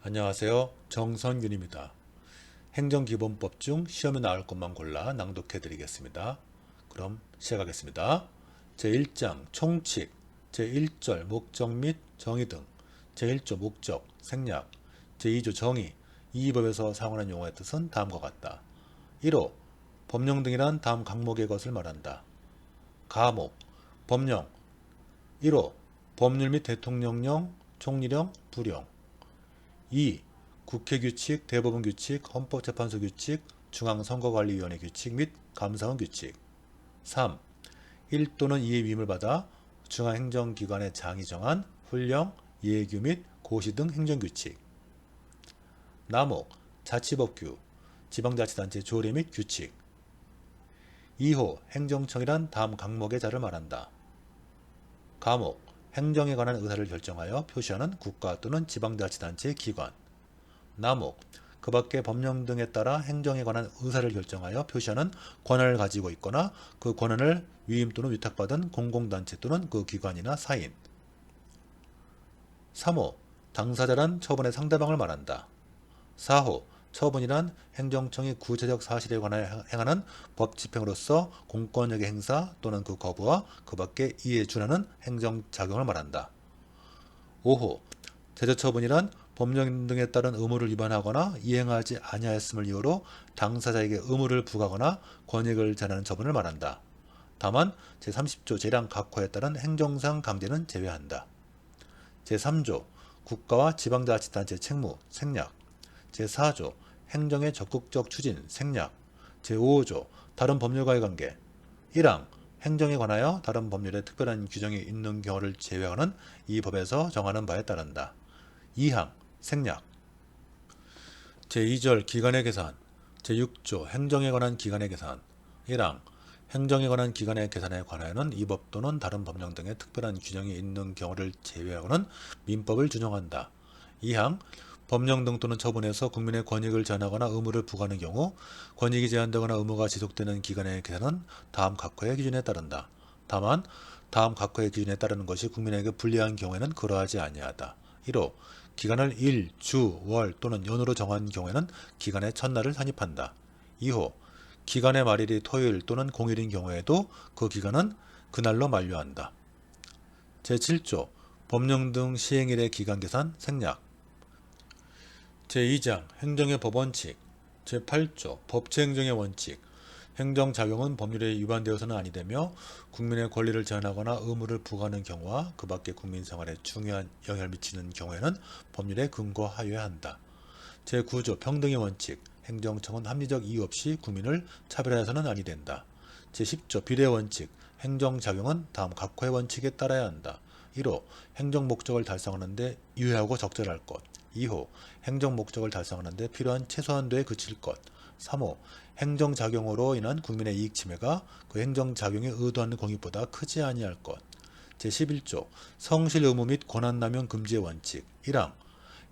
안녕하세요. 정선균입니다. 행정기본법 중 시험에 나올 것만 골라 낭독해 드리겠습니다. 그럼 시작하겠습니다. 제1장 총칙, 제1절 목적 및 정의 등, 제1조 목적, 생략, 제2조 정의, 이 법에서 사용하는 용어의 뜻은 다음과 같다. 1호 법령 등이란 다음 각목의 것을 말한다. 가목, 법령 1호 법률 및 대통령령, 총리령, 부령 2. 국회규칙, 대법원규칙, 헌법재판소 규칙, 중앙선거관리위원회 규칙 및 감사원 규칙 3. 1 또는 2의 위임을 받아 중앙행정기관의 장이 정한 훈령, 예규 및 고시 등 행정규칙 나목, 자치법규, 지방자치단체 조례 및 규칙 2호 행정청이란 다음 각목의 자를 말한다. 가목, 행정에 관한 의사를 결정하여 표시하는 국가 또는 지방자치단체의 기관 나목, 그 밖의 법령 등에 따라 행정에 관한 의사를 결정하여 표시하는 권한을 가지고 있거나 그 권한을 위임 또는 위탁받은 공공단체 또는 그 기관이나 사인 3호, 당사자란 처분의 상대방을 말한다. 4호, 처분이란 행정청이 구체적 사실에 관하여 행하는 법 집행으로서 공권력의 행사 또는 그 거부와 그 밖에 이에 준하는 행정작용을 말한다. 5호, 제재처분이란 법령 등에 따른 의무를 위반하거나 이행하지 아니하였음을 이유로 당사자에게 의무를 부과하거나 권익을 제한하는 처분을 말한다. 다만 제30조 재량 각호에 따른 행정상 강제는 제외한다. 제3조 국가와 지방자치단체 책무 생략 제4조 행정의 적극적 추진 생략 제5조 다른 법률과의 관계 1항 행정에 관하여 다른 법률에 특별한 규정이 있는 경우를 제외하고는 이 법에서 정하는 바에 따른다. 2항 생략 제2절 기관의 계산 제6조 행정에 관한 기관의 계산 1항 행정에 관한 기관의 계산에 관하여는 이 법 또는 다른 법령 등의 특별한 규정이 있는 경우를 제외하고는 민법을 준용한다. 2항 법령 등 또는 처분에서 국민의 권익을 제한하거나 의무를 부과하는 경우 권익이 제한되거나 의무가 지속되는 기관의 계산은 다음 각호의 기준에 따른다. 다만 다음 각호의 기준에 따르는 것이 국민에게 불리한 경우에는 그러하지 아니하다. 1호 기간을 일, 주, 월 또는 연으로 정한 경우에는 기간의 첫날을 산입한다. 2호 기간의 말일이 토요일 또는 공휴일인 경우에도 그 기간은 그날로 만료한다. 제7조 법령 등 시행일의 기간 계산 생략 제2장 행정의 법원칙 제8조 법치행정의 원칙 행정작용은 법률에 위반되어서는 아니 되며 국민의 권리를 제한하거나 의무를 부과하는 경우와 그 밖의 국민 생활에 중요한 영향을 미치는 경우에는 법률에 근거하여야 한다. 제9조 평등의 원칙 행정청은 합리적 이유 없이 국민을 차별해서는 아니 된다. 제10조 비례 원칙 행정작용은 다음 각호의 원칙에 따라야 한다. 1호 행정 목적을 달성하는 데 유효하고 적절할 것 2호 행정 목적을 달성하는 데 필요한 최소한도에 그칠 것 3호 행정작용으로 인한 국민의 이익 침해가 그 행정작용에 의도하는 공익보다 크지 아니할 것 제11조 성실 의무 및 권한남용 금지의 원칙 1항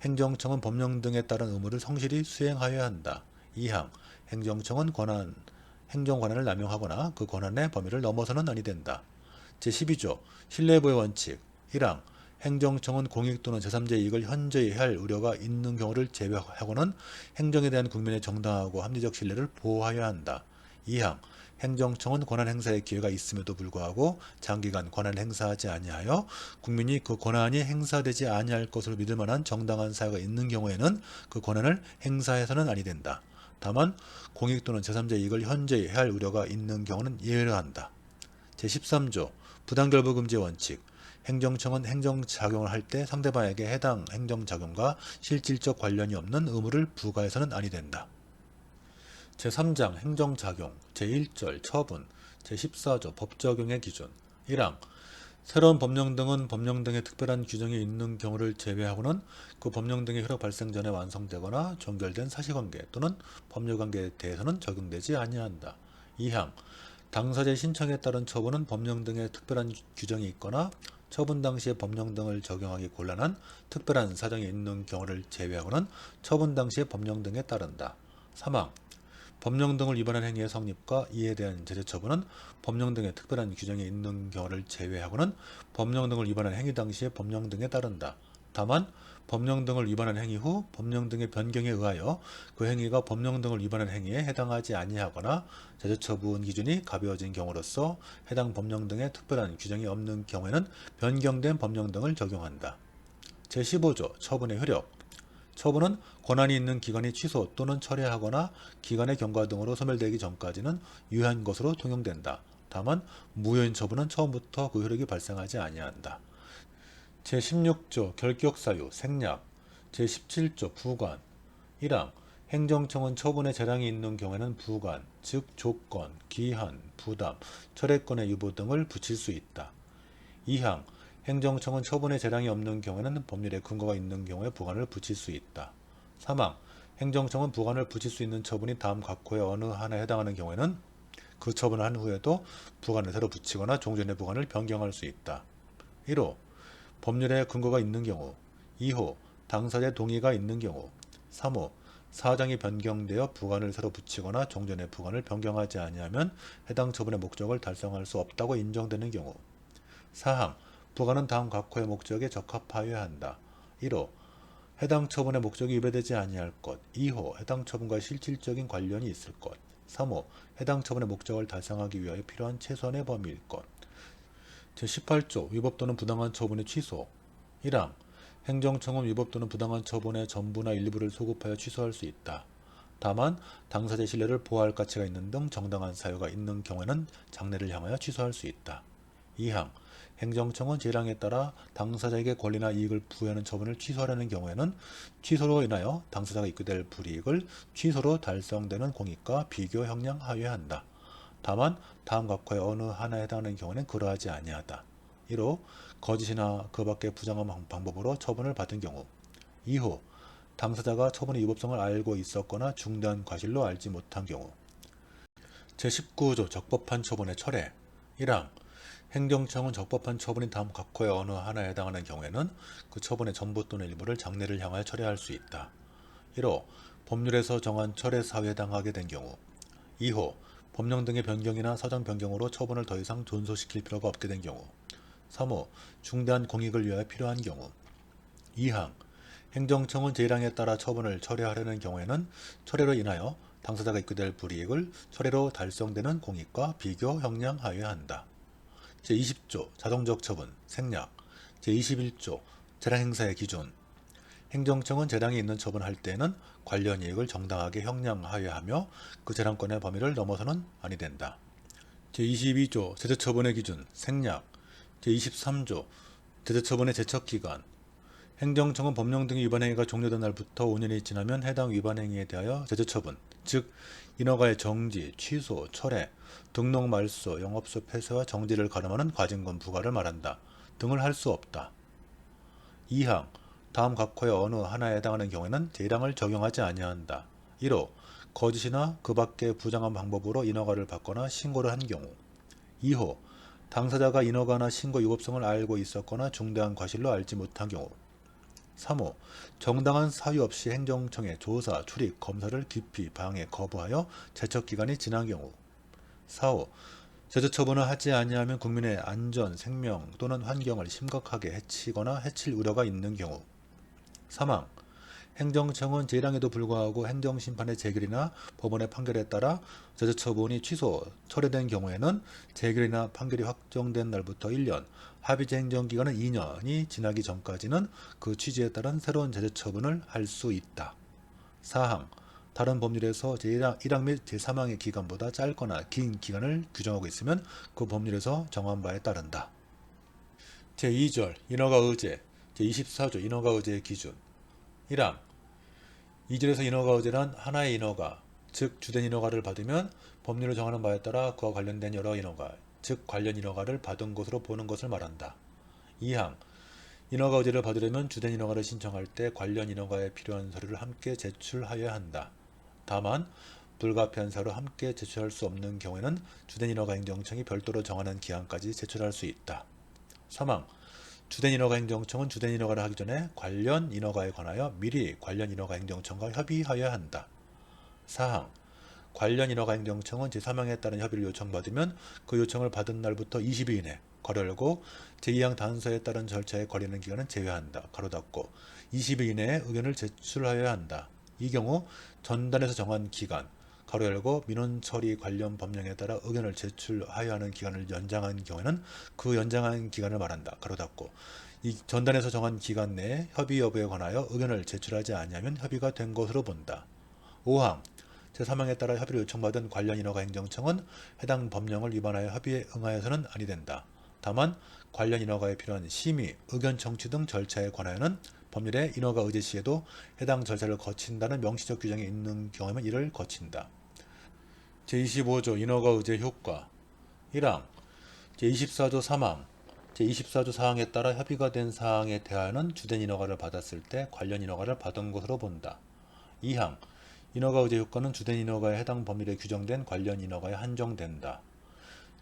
행정청은 법령 등에 따른 의무를 성실히 수행하여야 한다. 2항 행정청은 행정 권한을 남용하거나 그 권한의 범위를 넘어서는 아니 된다. 제12조 신뢰보호 원칙 1항 행정청은 공익 또는 제3자 이익을 현저히 해할 우려가 있는 경우를 제외하고는 행정에 대한 국민의 정당하고 합리적 신뢰를 보호하여야 한다. 2항 행정청은 권한 행사의 기회가 있음에도 불구하고 장기간 권한을 행사하지 아니하여 국민이 그 권한이 행사되지 아니할 것으로 믿을 만한 정당한 사유가 있는 경우에는 그 권한을 행사해서는 아니 된다. 다만 공익 또는 제3자 이익을 현저히 해할 우려가 있는 경우는 예외로 한다. 제13조 부당결부 금지 원칙 행정청은 행정작용을 할 때 상대방에게 해당 행정작용과 실질적 관련이 없는 의무를 부과해서는 아니 된다. 제3장 행정작용 제1절 처분 제14조 법적용의 기준 1항 새로운 법령 등은 법령 등의 특별한 규정이 있는 경우를 제외하고는 그 법령 등의 효력 발생 전에 완성되거나 종결된 사실관계 또는 법률관계에 대해서는 적용되지 아니한다. 2항 당사자의 신청에 따른 처분은 법령 등의 특별한 규정이 있거나 처분 당시에 법령 등을 적용하기 곤란한 특별한 사정이 있는 경우를 제외하고는 처분 당시의 법령 등에 따른다. 3항 법령 등을 위반한 행위의 성립과 이에 대한 제재 처분은 법령 등의 특별한 규정이 있는 경우를 제외하고는 법령 등을 위반한 행위 당시의 법령 등에 따른다. 다만 법령 등을 위반한 행위 후 법령 등의 변경에 의하여 그 행위가 법령 등을 위반한 행위에 해당하지 아니하거나 제재처분 기준이 가벼워진 경우로서 해당 법령 등에 특별한 규정이 없는 경우에는 변경된 법령 등을 적용한다. 제15조 처분의 효력. 처분은 권한이 있는 기관이 취소 또는 철회하거나 기관의 경과 등으로 소멸되기 전까지는 유효한 것으로 통용된다. 다만 무효인 처분은 처음부터 그 효력이 발생하지 아니한다. 제16조 결격사유 생략. 제17조 부관. 1항 행정청은 처분의 재량이 있는 경우에는 부관, 즉 조건, 기한, 부담, 철회권의 유보 등을 붙일 수 있다. 2항 행정청은 처분의 재량이 없는 경우에는 법률에 근거가 있는 경우에 부관을 붙일 수 있다. 3항 행정청은 부관을 붙일 수 있는 처분이 다음 각호의 어느 하나에 해당하는 경우에는 그 처분을 한 후에도 부관을 새로 붙이거나 종전의 부관을 변경할 수 있다. 1호 법률에 근거가 있는 경우. 2호 당사자의 동의가 있는 경우. 3호 사정이 변경되어 부관을 새로 붙이거나 종전의 부관을 변경하지 아니하면 해당 처분의 목적을 달성할 수 없다고 인정되는 경우. 4항 부관은 다음 각호의 목적에 적합하여야 한다. 1호 해당 처분의 목적이 위배되지 아니할 것. 2호 해당 처분과 실질적인 관련이 있을 것. 3호 해당 처분의 목적을 달성하기 위하여 필요한 최소한의 범위일 것. 제18조 위법 또는 부당한 처분의 취소. 1항 행정청은 위법 또는 부당한 처분의 전부나 일부를 소급하여 취소할 수 있다. 다만 당사자의 신뢰를 보호할 가치가 있는 등 정당한 사유가 있는 경우에는 장래를 향하여 취소할 수 있다. 2항 행정청은 재량에 따라 당사자에게 권리나 이익을 부여하는 처분을 취소하려는 경우에는 취소로 인하여 당사자가 입게 될 불이익을 취소로 달성되는 공익과 비교 형량 하회한다. 다만 다음 각호의 어느 하나에 해당하는 경우는 그러하지 아니하다. 1호 거짓이나 그 밖의 부정한 방법으로 처분을 받은 경우. 2호 당사자가 처분의 위법성을 알고 있었거나 중대한 과실로 알지 못한 경우. 제19조 적법한 처분의 철회. 1항 행정청은 적법한 처분이 다음 각호의 어느 하나에 해당하는 경우에는 그 처분의 전부 또는 일부를 장래를 향하여 철회할 수 있다. 1호 법률에서 정한 철회 사유에 해당하게 된 경우. 2호 법령 등의 변경이나 사정 변경으로 처분을 더 이상 존소시킬 필요가 없게 된 경우. 3호 중대한 공익을 위하여 필요한 경우. 2항 행정청은 재량에 따라 처분을 철회하려는 경우에는 철회로 인하여 당사자가 입게 될 불이익을 철회로 달성되는 공익과 비교 형량 하회한다. 제20조 자동적 처분 생략. 제21조 재량 행사의 기준. 행정청은 재량이 있는 처분할 때에는 관련 이익을 정당하게 형량 하회하며 그 재량권의 범위를 넘어서는 아니 된다. 제22조 제재처분의 기준 생략. 제23조 제재처분의 제척기간. 행정청은 법령 등의 위반 행위가 종료된 날부터 5년이 지나면 해당 위반 행위에 대하여 제재처분, 즉 인허가의 정지, 취소, 철회, 등록 말소, 영업소 폐쇄와 정지를 가름하는 과징금 부과를 말한다. 등을 할 수 없다. 2항 다음 각호의 어느 하나에 해당하는 경우에는 재량을 적용하지 아니한다. 1호 거짓이나 그 밖의 부정한 방법으로 인허가를 받거나 신고를 한 경우. 2호 당사자가 인허가나 신고 위법성을 알고 있었거나 중대한 과실로 알지 못한 경우. 3호 정당한 사유 없이 행정청의 조사, 출입, 검사를 기피, 방해, 거부하여 제척기간이 지난 경우. 4호 제재처분을 하지 아니하면 국민의 안전, 생명 또는 환경을 심각하게 해치거나 해칠 우려가 있는 경우. 3항 행정청은 재량에도 불구하고 행정심판의 재결이나 법원의 판결에 따라 제재처분이 취소, 철회된 경우에는 재결이나 판결이 확정된 날부터 1년, 합의제 행정기간은 2년이 지나기 전까지는 그 취지에 따른 새로운 제재처분을 할 수 있다. 4항 다른 법률에서 제1항 및 제3항의 기간보다 짧거나 긴 기간을 규정하고 있으면 그 법률에서 정한 바에 따른다. 제2절 인허가 의제 제24조 인허가 의제의 기준. 1항 2절에서 인허가 의제란 하나의 인허가, 즉 주된 인허가를 받으면 법률을 정하는 바에 따라 그와 관련된 여러 인허가, 즉 관련 인허가를 받은 것으로 보는 것을 말한다. 2항 인허가 의제를 받으려면 주된 인허가를 신청할 때 관련 인허가에 필요한 서류를 함께 제출하여야 한다. 다만 불가피한 사유로 함께 제출할 수 없는 경우에는 주된 인허가 행정청이 별도로 정하는 기한까지 제출할 수 있다. 3항 주된 인허가 행정청은 주된 인허가를 하기 전에 관련 인허가에 관하여 미리 관련 인허가 행정청과 협의하여야 한다. 4항 관련 인허가 행정청은 제3항에 따른 협의를 요청받으면 그 요청을 받은 날부터 20일 이내 괄호 열고 제2항 단서에 따른 절차에 걸리는 기간은 제외한다. 괄호 닫고 20일 이내에 의견을 제출하여야 한다. 이 경우 전단에서 정한 기간 괄호 열고 민원 처리 관련 법령에 따라 의견을 제출하여야 하는 기간을 연장한 경우에는 그 연장한 기간을 말한다. 괄호 닫고 이 전단에서 정한 기간 내에 협의 여부에 관하여 의견을 제출하지 아니하면 협의가 된 것으로 본다. 5항 제3항에 따라 협의를 요청받은 관련 인허가 행정청은 해당 법령을 위반하여 협의에 응하여서는 아니 된다. 다만 관련 인허가에 필요한 심의, 의견 청취 등 절차에 관하여는 법률의 인허가 의제 시에도 해당 절차를 거친다는 명시적 규정이 있는 경우에만 이를 거친다. 제25조 인허가 의제 효과 1항 제24조 3항 제24조 사항에 따라 협의가 된 사항에 대하여는 주된 인허가를 받았을 때 관련 인허가를 받은 것으로 본다. 2항 인허가 의제 효과는 주된 인허가에 해당 법률에 규정된 관련 인허가에 한정된다.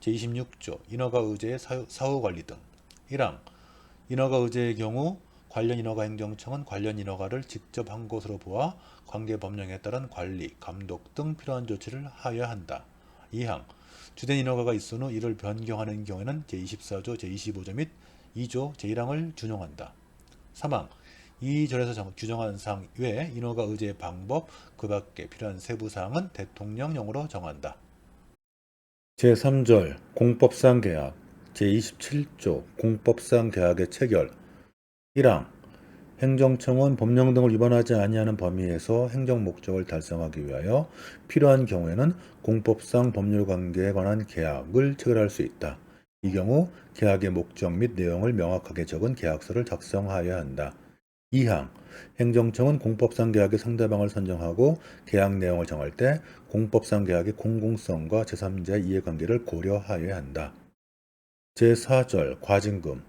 제26조 인허가 의제의 사후관리 등 1항 인허가 의제의 경우 관련 인허가 행정청은 관련 인허가를 직접 한 것으로 보아 관계 법령에 따른 관리, 감독 등 필요한 조치를 하여야 한다. 2항 주된 인허가가 있은 후 이를 변경하는 경우에는 제24조, 제25조 및 2조, 제1항을 준용한다. 3항 이 절에서 규정한 사항 외에 인허가 의제의 방법, 그 밖에 필요한 세부 사항은 대통령령으로 정한다. 제3절 공법상 계약 제27조 공법상 계약의 체결 1항 행정청은 법령 등을 위반하지 아니하는 범위에서 행정 목적을 달성하기 위하여 필요한 경우에는 공법상 법률 관계에 관한 계약을 체결할 수 있다. 이 경우 계약의 목적 및 내용을 명확하게 적은 계약서를 작성하여야 한다. 2항 행정청은 공법상 계약의 상대방을 선정하고 계약 내용을 정할 때 공법상 계약의 공공성과 제3자의 이해관계를 고려하여야 한다. 제4절 과징금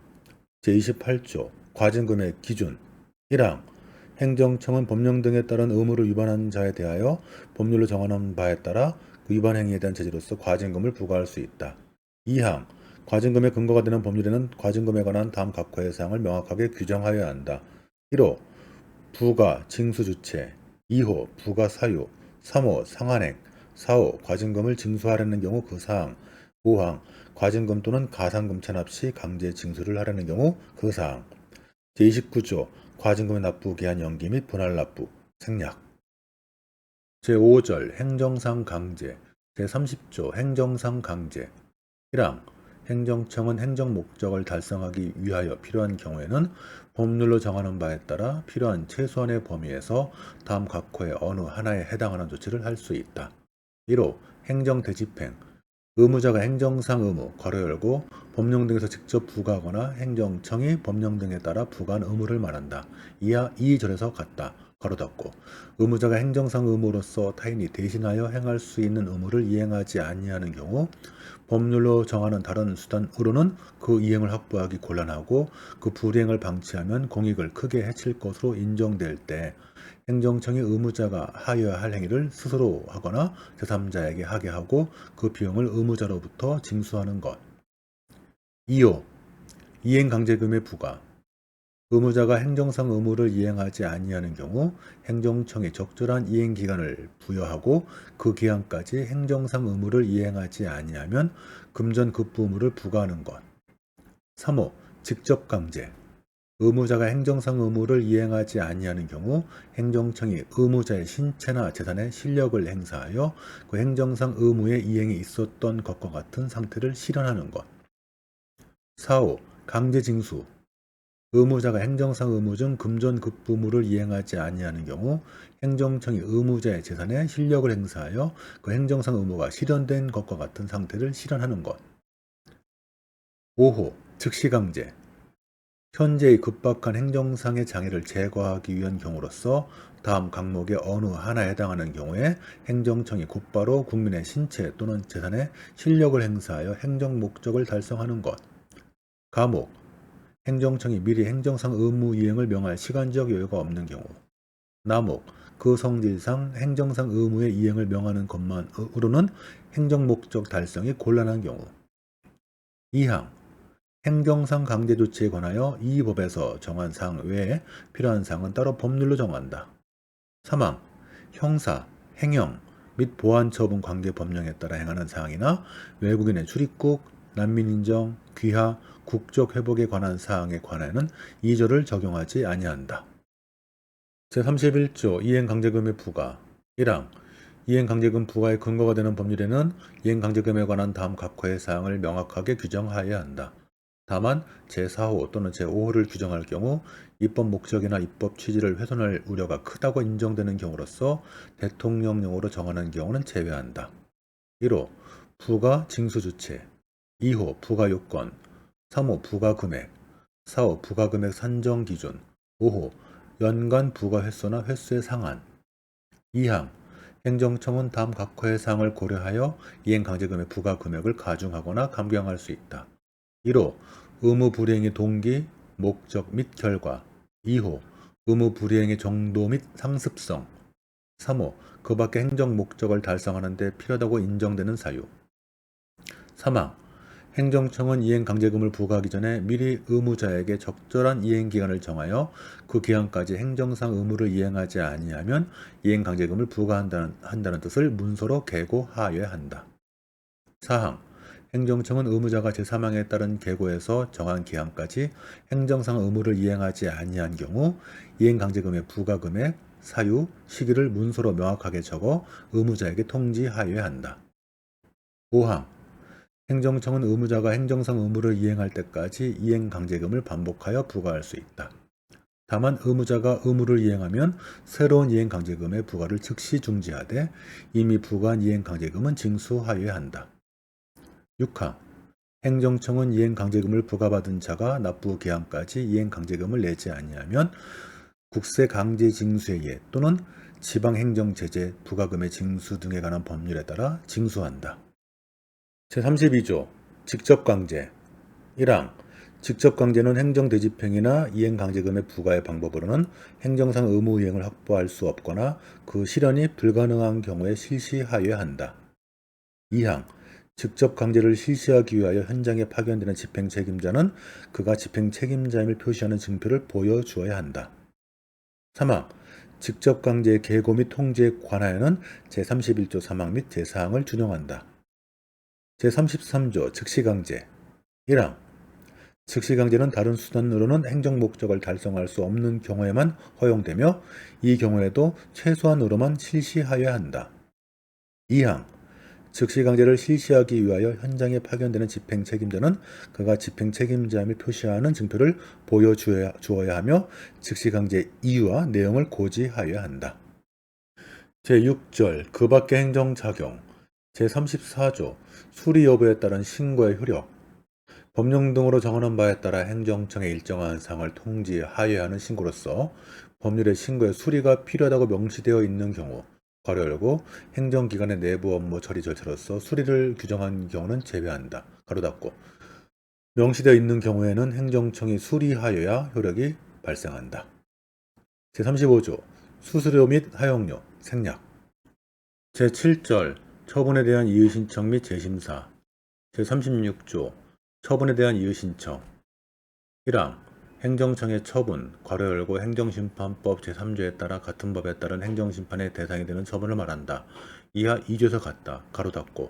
제28조 과징금의 기준 1항 행정청은 법령 등에 따른 의무를 위반한 자에 대하여 법률로 정하는 바에 따라 그 위반 행위에 대한 제재로서 과징금을 부과할 수 있다. 2항 과징금의 근거가 되는 법률에는 과징금에 관한 다음 각호의 사항을 명확하게 규정하여야 한다. 1호 부과 징수 주체 2호 부과 사유 3호 상한액 4호 과징금을 징수하려는 경우 그 사항 5항 과징금 또는 가산금 체납 시 강제 징수를 하려는 경우 그 사항 제29조 과징금의 납부 기한 연기 및 분할 납부 생략 제5절 행정상 강제 제30조 행정상 강제 1항 행정청은 행정 목적을 달성하기 위하여 필요한 경우에는 법률로 정하는 바에 따라 필요한 최소한의 범위에서 다음 각호의 어느 하나에 해당하는 조치를 할 수 있다. 1호 행정대집행 의무자가 행정상 의무 괄호 열고 법령 등에서 직접 부과하거나 행정청이 법령 등에 따라 부과한 의무를 말한다. 이하 이 절에서 같다. 괄호 닫고 의무자가 행정상 의무로서 타인이 대신하여 행할 수 있는 의무를 이행하지 아니하는 경우 법률로 정하는 다른 수단으로는 그 이행을 확보하기 곤란하고 그 불이행을 방치하면 공익을 크게 해칠 것으로 인정될 때 행정청이 의무자가 하여야 할 행위를 스스로 하거나 제3자에게 하게 하고 그 비용을 의무자로부터 징수하는 것. 2호 이행강제금의 부과 의무자가 행정상 의무를 이행하지 아니하는 경우 행정청이 적절한 이행기간을 부여하고 그 기한까지 행정상 의무를 이행하지 아니하면 금전급부 의무를 부과하는 것. 3호 직접강제 의무자가 행정상 의무를 이행하지 아니하는 경우 행정청이 의무자의 신체나 재산에 실력을 행사하여 그 행정상 의무의 이행이 있었던 것과 같은 상태를 실현하는 것. 4호 강제징수 의무자가 행정상 의무 중 금전급부 의무를 이행하지 아니하는 경우 행정청이 의무자의 재산에 실력을 행사하여 그 행정상 의무가 실현된 것과 같은 상태를 실현하는 것. 5호 즉시강제 현재의 급박한 행정상의 장애를 제거하기 위한 경우로서 다음 항목의 어느 하나에 해당하는 경우에 행정청이 곧바로 국민의 신체 또는 재산에 실력을 행사하여 행정 목적을 달성하는 것. 감옥 행정청이 미리 행정상 의무 이행을 명할 시간적 여유가 없는 경우. 남옥 그 성질상 행정상 의무의 이행을 명하는 것만으로는 행정 목적 달성이 곤란한 경우. 2항 행정상 강제 조치에 관하여 이 법에서 정한 사항 외에 필요한 사항은 따로 법률로 정한다. 3항 형사, 행영 및 보안처분 관계 법령에 따라 행하는 사항이나 외국인의 출입국, 난민 인정, 귀화, 국적 회복에 관한 사항에 관하여는 2조를 적용하지 아니한다. 제31조 이행강제금의 부과 1항 이행강제금 부과의 근거가 되는 법률에는 이행강제금에 관한 다음 각호의 사항을 명확하게 규정하여야 한다. 다만 제4호 또는 제5호를 규정할 경우 입법 목적이나 입법 취지를 훼손할 우려가 크다고 인정되는 경우로서 대통령령으로 정하는 경우는 제외한다. 1호 부과 징수 주체 2호 부과 요건 3호 부과 금액 4호 부과 금액 산정 기준 5호 연간 부과 횟수나 횟수의 상한 2항 행정청은 다음 각호의 사항을 고려하여 이행강제금의 부과 금액을 가중하거나 감경할 수 있다. 1호 의무 불이행의 동기, 목적 및 결과 2호 의무 불이행의 정도 및 상습성 3호 그 밖의 행정 목적을 달성하는 데 필요하다고 인정되는 사유 3항 행정청은 이행강제금을 부과하기 전에 미리 의무자에게 적절한 이행기간을 정하여 그 기간까지 행정상 의무를 이행하지 아니하면 이행강제금을 부과한다는 뜻을 문서로 계고하여야 한다. 4항 행정청은 의무자가 제3항에 따른 계고에서 정한 기한까지 행정상 의무를 이행하지 아니한 경우 이행강제금의 부과금액, 사유, 시기를 문서로 명확하게 적어 의무자에게 통지하여야 한다. 5항 행정청은 의무자가 행정상 의무를 이행할 때까지 이행강제금을 반복하여 부과할 수 있다. 다만 의무자가 의무를 이행하면 새로운 이행강제금의 부과를 즉시 중지하되 이미 부과한 이행강제금은 징수하여야 한다. 6항 행정청은 이행강제금을 부과받은 자가 납부 기한까지 이행강제금을 내지 아니하면 국세강제징수에 또는 지방행정제재, 부과금의 징수 등에 관한 법률에 따라 징수한다. 제32조 직접강제 1항 직접강제는 행정대집행이나 이행강제금의 부과의 방법으로는 행정상 의무 이행을 확보할 수 없거나 그 실현이 불가능한 경우에 실시하여야 한다. 2항 직접강제를 실시하기 위하여 현장에 파견되는 집행책임자는 그가 집행책임자임을 표시하는 증표를 보여주어야 한다. 3항 직접강제의 계고 및 통지에 관하여는 제31조 3항 및 제4항을 준용한다. 제33조 즉시강제 1항 즉시강제는 다른 수단으로는 행정 목적을 달성할 수 없는 경우에만 허용되며 이 경우에도 최소한으로만 실시하여야 한다. 2항 즉시강제를 실시하기 위하여 현장에 파견되는 집행책임자는 그가 집행책임자임을 표시하는 증표를 보여주어야 하며 즉시강제 이유와 내용을 고지하여야 한다. 제6절 그 밖의 행정작용 제34조 수리 여부에 따른 신고의 효력 법령 등으로 정하는 바에 따라 행정청에 일정한 사항을 통지하여야 하는 신고로서 법률의 신고에 수리가 필요하다고 명시되어 있는 경우 괄호 열고 행정기관의 내부 업무 처리 절차로서 수리를 규정한 경우는 제외한다. 가로 닫고 명시되어 있는 경우에는 행정청이 수리하여야 효력이 발생한다. 제35조 수수료 및 하용료, 생략 제7절 처분에 대한 이의신청 및 재심사 제36조 처분에 대한 이의신청 1항 행정청의 처분, 괄호 열고 행정심판법 제3조에 따라 같은 법에 따른 행정심판의 대상이 되는 처분을 말한다. 이하 2조에서 같다. 가로 닫고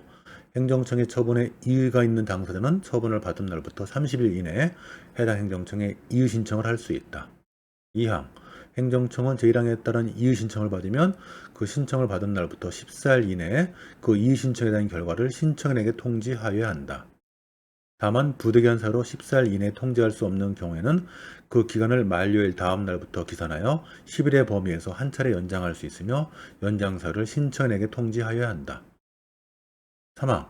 행정청의 처분에 이의가 있는 당사자는 처분을 받은 날부터 30일 이내에 해당 행정청에 이의신청을 할 수 있다. 2항 행정청은 제1항에 따른 이의신청을 받으면 그 신청을 받은 날부터 14일 이내에 그 이의신청에 대한 결과를 신청인에게 통지하여야 한다. 다만 부득이한 사유로 14일 이내에 통지할 수 없는 경우에는 그 기간을 만료일 다음 날부터 기산하여 10일의 범위에서 한 차례 연장할 수 있으며 연장 사유를 신청인에게 통지하여야 한다. 3항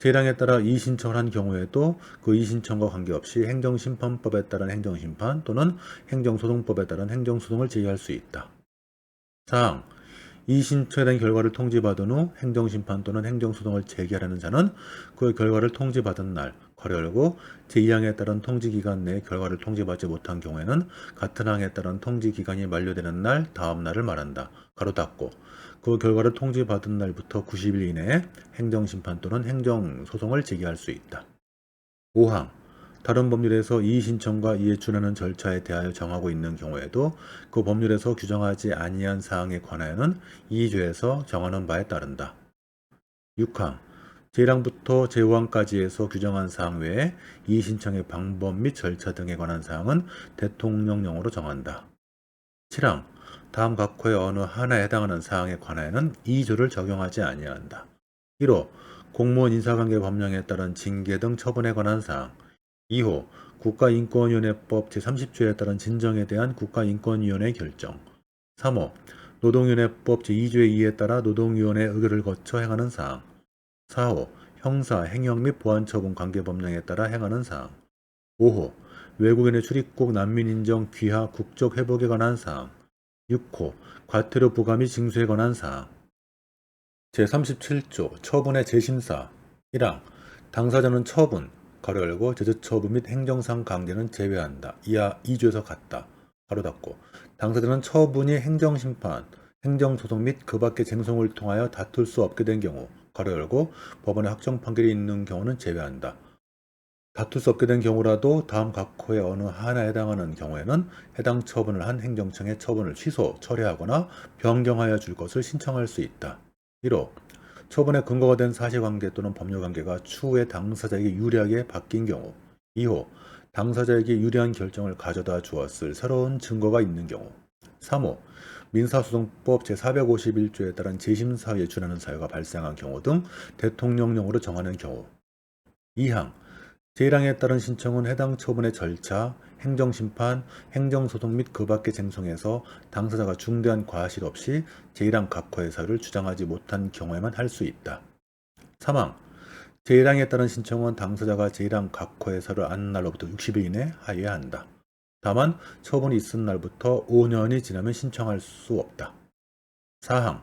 제1항에 따라 이의신청을 한 경우에도 그 이의신청과 관계없이 행정심판법에 따른 행정심판 또는 행정소송법에 따른 행정소송을 제기할 수 있다. 4항 이의신청에 대한 결과를 통지받은 후 행정심판 또는 행정소송을 제기하려는 자는 그 결과를 통지받은 날 괄호 열고 제2항에 따른 통지기간 내에 결과를 통지받지 못한 경우에는 같은 항에 따른 통지기간이 만료되는 날 다음 날을 말한다. 가로 닫고 그 결과를 통지받은 날부터 90일 이내에 행정심판 또는 행정소송을 제기할 수 있다. 5항 다른 법률에서 이의신청과 이에 준하는 절차에 대하여 정하고 있는 경우에도 그 법률에서 규정하지 아니한 사항에 관하여는 2조에서 정하는 바에 따른다. 6항 제1항부터 제5항까지에서 규정한 사항 외에 이의 신청의 방법 및 절차 등에 관한 사항은 대통령령으로 정한다. 7항 다음 각 호의 어느 하나에 해당하는 사항에 관하여는 2조를 적용하지 아니한다. 1호 공무원 인사관계 법령에 따른 징계 등 처분에 관한 사항. 2호 국가인권위원회법 제30조에 따른 진정에 대한 국가인권위원회 결정. 3호 노동위원회법 제2조의 2에 따라 노동위원회 의결을 거쳐 행하는 사항. 4호 형사, 행역 및 보안처분 관계법령에 따라 행하는 사항. 5호 외국인의 출입국 난민인정 귀화 국적 회복에 관한 사항. 6호 과태료 부과 및 징수에 관한 사항. 제37조 처분의 재심사. 1항 당사자는 처분, 가로 열고 제재처분 및 행정상 강제는 제외한다. 이하 2조에서 같다. 가로 닫고 당사자는 처분이 행정심판, 행정소송 및 그 밖의 쟁송을 통하여 다툴 수 없게 된 경우, 가로 열고 법원의 확정 판결이 있는 경우는 제외한다. 다툴 수 없게 된 경우라도 다음 각 호의 어느 하나에 해당하는 경우에는 해당 처분을 한 행정청에 처분을 취소, 철회하거나 변경하여 줄 것을 신청할 수 있다. 1호 처분의 근거가 된 사실관계 또는 법률관계가 추후에 당사자에게 유리하게 바뀐 경우. 2호 당사자에게 유리한 결정을 가져다 주었을 새로운 증거가 있는 경우. 3호 민사소송법 제451조에 따른 재심사유에 준하는 사유가 발생한 경우 등 대통령령으로 정하는 경우. 2항 제1항에 따른 신청은 해당 처분의 절차, 행정심판, 행정소송 및 그 밖의 쟁송에서 당사자가 중대한 과실 없이 제1항 각 호의 사유를 주장하지 못한 경우에만 할 수 있다. 3항 제1항에 따른 신청은 당사자가 제1항 각 호의 사유를 아는 날로부터 60일 이내 하여야 한다. 다만 처분이 있은 날부터 5년이 지나면 신청할 수 없다. 4항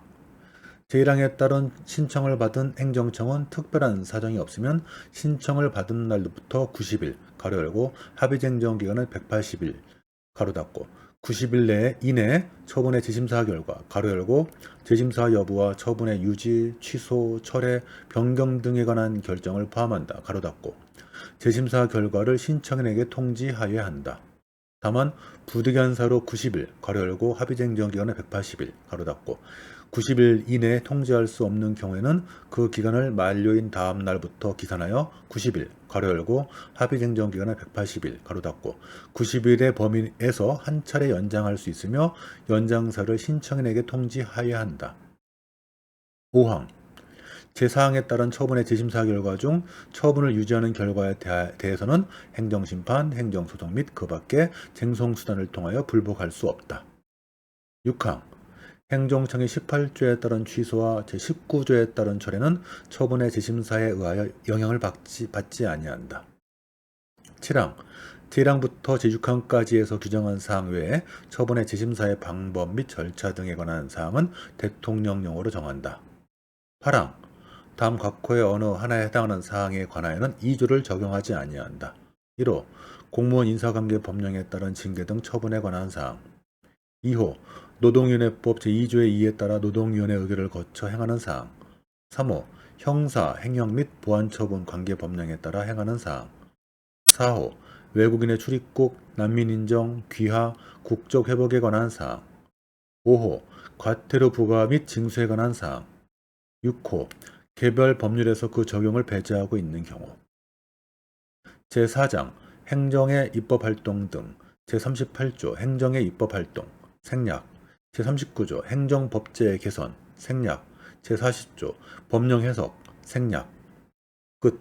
제1항에 따른 신청을 받은 행정청은 특별한 사정이 없으면 신청을 받은 날부터 90일, 가로 열고 합의쟁정기간은 180일, 가로 닫고 90일 이내 처분의 재심사 결과, 가로 열고 재심사 여부와 처분의 유지, 취소, 철회, 변경 등에 관한 결정을 포함한다. 가로 닫고 재심사 결과를 신청인에게 통지하여야 한다. 다만 부득이한 사유로 90일, 가로 열고 합의쟁정기간은 180일, 가로 닫고 90일 이내에 통지할 수 없는 경우에는 그 기간을 만료인 다음 날부터 기산하여 90일, 가로 열고 합의쟁정기간은 180일, 가로 닫고 90일의 범위에서 한 차례 연장할 수 있으며 연장사를 신청인에게 통지하여야 한다. 5항 제4항에 따른 처분의 재심사 결과 중 처분을 유지하는 결과에 대해서는 행정심판, 행정소송 및 그 밖의 쟁송수단을 통하여 불복할 수 없다. 6항 행정청의 18조에 따른 취소와 제19조에 따른 철회는 처분의 재심사에 의하여 영향을 받지 아니한다. 7항 제1항부터 제6항까지에서 규정한 사항 외에 처분의 재심사의 방법 및 절차 등에 관한 사항은 대통령령으로 정한다. 8항 다음 각 호의 어느 하나에 해당하는 사항에 관하여는 2조를 적용하지 아니한다. 1호 공무원 인사관계 법령에 따른 징계 등 처분에 관한 사항. 2호 노동위원회법 제2조의 2에 따라 노동위원회 의결을 거쳐 행하는 사항. 3호 형사, 행역 및 보안처분 관계법령에 따라 행하는 사항. 4호 외국인의 출입국, 난민인정, 귀화, 국적 회복에 관한 사항. 5호 과태료 부과 및 징수에 관한 사항. 6호 개별 법률에서 그 적용을 배제하고 있는 경우. 제4장 행정의 입법활동 등 제38조 행정의 입법활동 생략 제39조 행정법제의 개선 생략 제40조 법령 해석 생략 끝.